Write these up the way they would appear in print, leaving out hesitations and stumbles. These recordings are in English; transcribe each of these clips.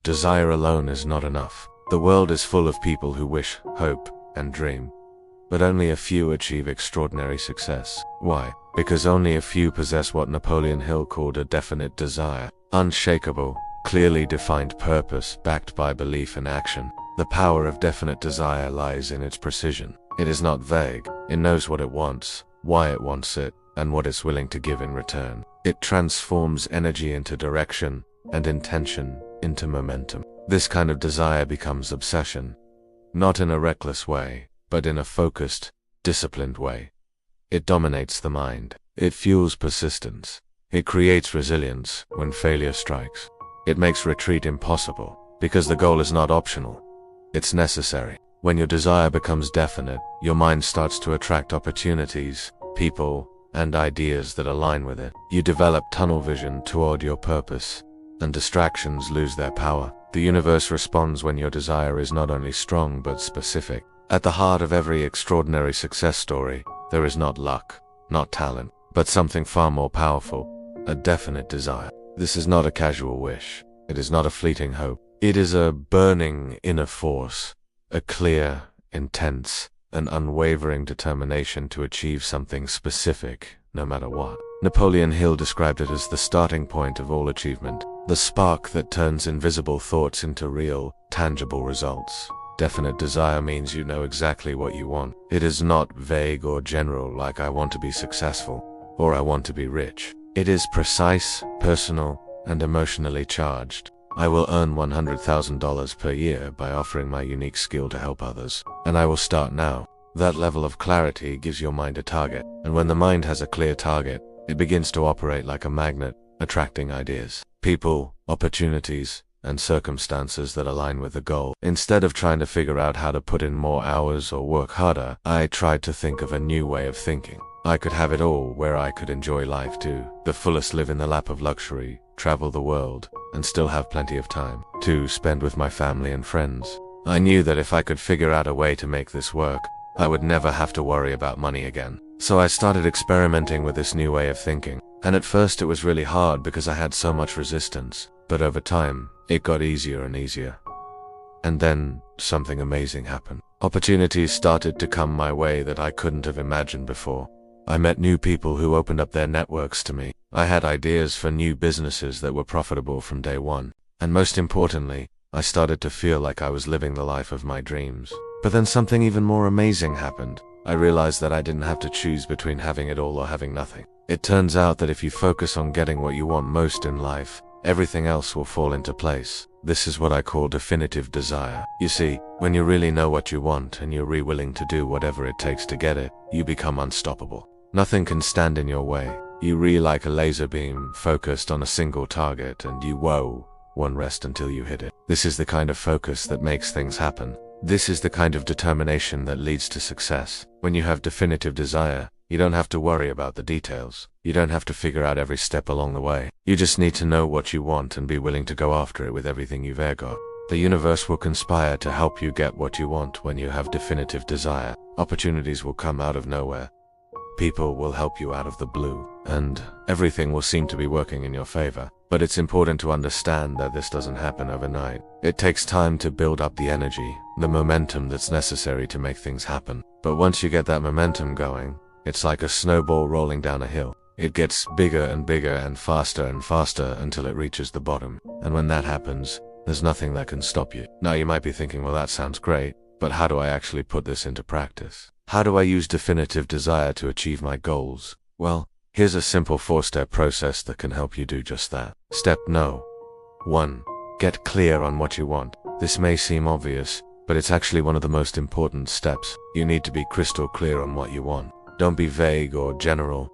desire alone is not enough. The world is full of people who wish, hope, and dream. But only a few achieve extraordinary success. Why? Because only a few possess what Napoleon Hill called a definite desire. Unshakable, clearly defined purpose backed by belief and action. The power of definite desire lies in its precision. It is not vague. It knows what it wants, why it wants it, and what it's willing to give in return. It transforms energy into direction and intention into momentum. This kind of desire becomes obsession, not in a reckless way, but in a focused, disciplined way. It dominates the mind. It fuels persistence. It creates resilience when failure strikes. It makes retreat impossible, because the goal is not optional. It's necessary. When your desire becomes definite, your mind starts to attract opportunities, people, and ideas that align with it. You develop tunnel vision toward your purpose, and distractions lose their power. The universe responds when your desire is not only strong but specific. At the heart of every extraordinary success story, there is not luck, not talent, but something far more powerful, a definite desire. This is not a casual wish. It is not a fleeting hope. It is a burning inner force, a clear, intense, and unwavering determination to achieve something specific, no matter what. Napoleon Hill described it as the starting point of all achievement, the spark that turns invisible thoughts into real, tangible results. Definite desire means you know exactly what you want. It is not vague or general like I want to be successful, or I want to be rich. It is precise, personal, and emotionally charged. I will earn $100,000 per year by offering my unique skill to help others, and I will start now. That level of clarity gives your mind a target, and when the mind has a clear target, it begins to operate like a magnet, attracting ideas, people, opportunities, and circumstances that align with the goal. Instead of trying to figure out how to put in more hours or work harder, I tried to think of a new way of thinking. I could have it all, where I could enjoy life to the fullest, live in the lap of luxury, travel the world, and still have plenty of time to spend with my family and friends. I knew that if I could figure out a way to make this work, I would never have to worry about money again. So I started experimenting with this new way of thinking. And at first it was really hard because I had so much resistance. But over time, it got easier and easier. And then something amazing happened. Opportunities started to come my way that I couldn't have imagined before. I met new people who opened up their networks to me. I had ideas for new businesses that were profitable from day one. And most importantly, I started to feel like I was living the life of my dreams. But then something even more amazing happened. I realized that I didn't have to choose between having it all or having nothing. It turns out that if you focus on getting what you want most in life, everything else will fall into place. This is what I call definitive desire. You see, when you really know what you want and you're willing to do whatever it takes to get it, you become unstoppable. Nothing can stand in your way. You like a laser beam focused on a single target, and you won't rest until you hit it. This is the kind of focus that makes things happen. This is the kind of determination that leads to success. When you have definitive desire, you don't have to worry about the details. You don't have to figure out every step along the way. You just need to know what you want and be willing to go after it with everything you've got. The universe will conspire to help you get what you want when you have definitive desire. Opportunities will come out of nowhere. People will help you out of the blue, and everything will seem to be working in your favor. But it's important to understand that this doesn't happen overnight. It takes time to build up the energy, the momentum that's necessary to make things happen. But once you get that momentum going, it's like a snowball rolling down a hill. It gets bigger and bigger and faster until it reaches the bottom. And when that happens, there's nothing that can stop you. Now you might be thinking, well, that sounds great, but how do I actually put this into practice? How do I use definitive desire to achieve my goals? Well, here's a simple 4-step process that can help you do just that. Step no. 1. Get clear on what you want. This may seem obvious, but it's actually one of the most important steps. You need to be crystal clear on what you want. Don't be vague or general.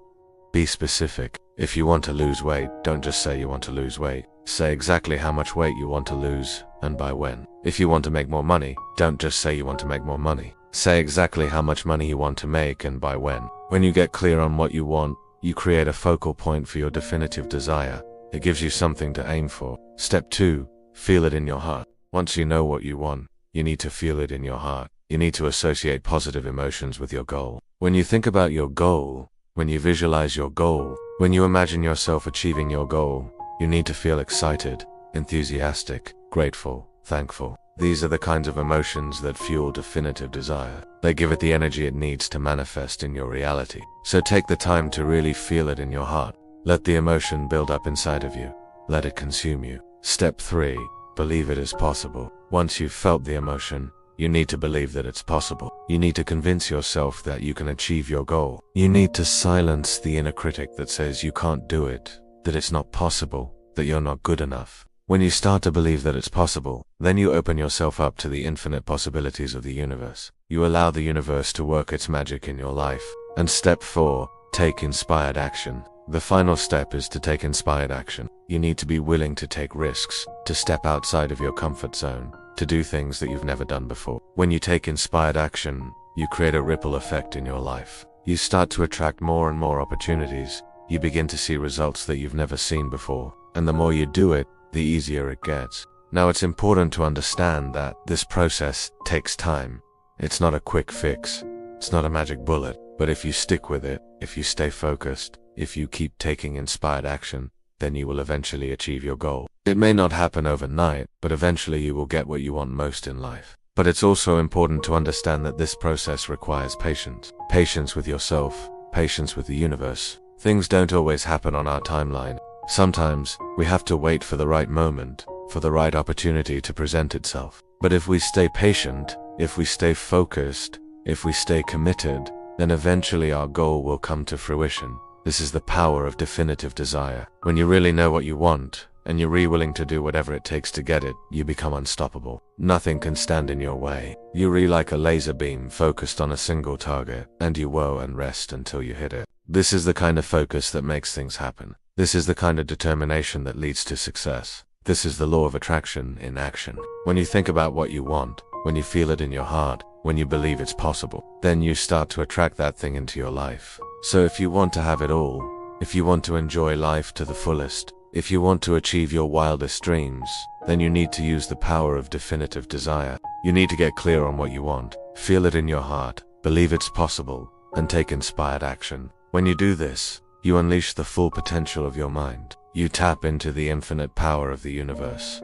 Be specific. If you want to lose weight, don't just say you want to lose weight. Say exactly how much weight you want to lose and by when. If you want to make more money, don't just say you want to make more money. Say exactly how much money you want to make and by when. When you get clear on what you want, you create a focal point for your definitive desire. It gives you something to aim for. Step 2, feel it in your heart. Once you know what you want, you need to feel it in your heart. You need to associate positive emotions with your goal. When you think about your goal, when you visualize your goal, when you imagine yourself achieving your goal, you need to feel excited, enthusiastic, grateful, thankful. These are the kinds of emotions that fuel definitive desire. They give it the energy it needs to manifest in your reality. So take the time to really feel it in your heart. Let the emotion build up inside of you. Let it consume you. Step 3. Believe it is possible. Once you've felt the emotion, you need to believe that it's possible. You need to convince yourself that you can achieve your goal. You need to silence the inner critic that says you can't do it, that it's not possible, that you're not good enough. When you start to believe that it's possible, then you open yourself up to the infinite possibilities of the universe. You allow the universe to work its magic in your life. And step 4, take inspired action. The final step is to take inspired action. You need to be willing to take risks, to step outside of your comfort zone, to do things that you've never done before. When you take inspired action, you create a ripple effect in your life. You start to attract more and more opportunities. You begin to see results that you've never seen before. And the more you do it, the easier it gets. Now it's important to understand that this process takes time. It's not a quick fix. It's not a magic bullet. But if you stick with it, if you stay focused, if you keep taking inspired action, then you will eventually achieve your goal. It may not happen overnight, but eventually you will get what you want most in life. But it's also important to understand that this process requires patience. Patience with yourself, patience with the universe. Things don't always happen on our timeline. Sometimes, we have to wait for the right moment, for the right opportunity to present itself. But if we stay patient, if we stay focused, if we stay committed, then eventually our goal will come to fruition. This is the power of definitive desire. When you really know what you want, and you're really willing to do whatever it takes to get it, you become unstoppable. Nothing can stand in your way. You're really like a laser beam focused on a single target, and you woe and rest until you hit it. This is the kind of focus that makes things happen. This is the kind of determination that leads to success. This is the law of attraction in action. When you think about what you want, when you feel it in your heart, when you believe it's possible, then you start to attract that thing into your life. So if you want to have it all, if you want to enjoy life to the fullest, if you want to achieve your wildest dreams, then you need to use the power of definitive desire. You need to get clear on what you want, feel it in your heart, believe it's possible, and take inspired action. When you do this, you unleash the full potential of your mind. You tap into the infinite power of the universe,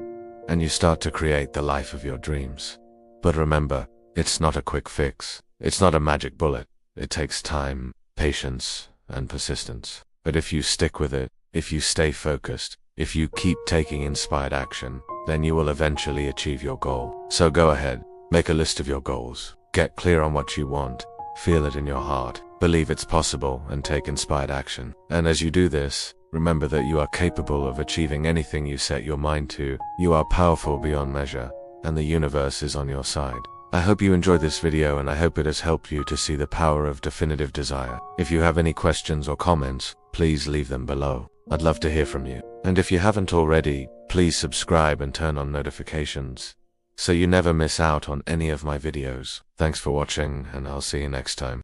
and you start to create the life of your dreams. But remember, it's not a quick fix. It's not a magic bullet. It takes time, patience, and persistence. But if you stick with it, if you stay focused, if you keep taking inspired action, then you will eventually achieve your goal. So go ahead, make a list of your goals. Get clear on what you want. Feel it in your heart. Believe it's possible and take inspired action. And as you do this, remember that you are capable of achieving anything you set your mind to. You are powerful beyond measure, and the universe is on your side. I hope you enjoyed this video, and I hope it has helped you to see the power of definitive desire. If you have any questions or comments, please leave them below. I'd love to hear from you. And if you haven't already, please subscribe and turn on notifications, so you never miss out on any of my videos. Thanks for watching, and I'll see you next time.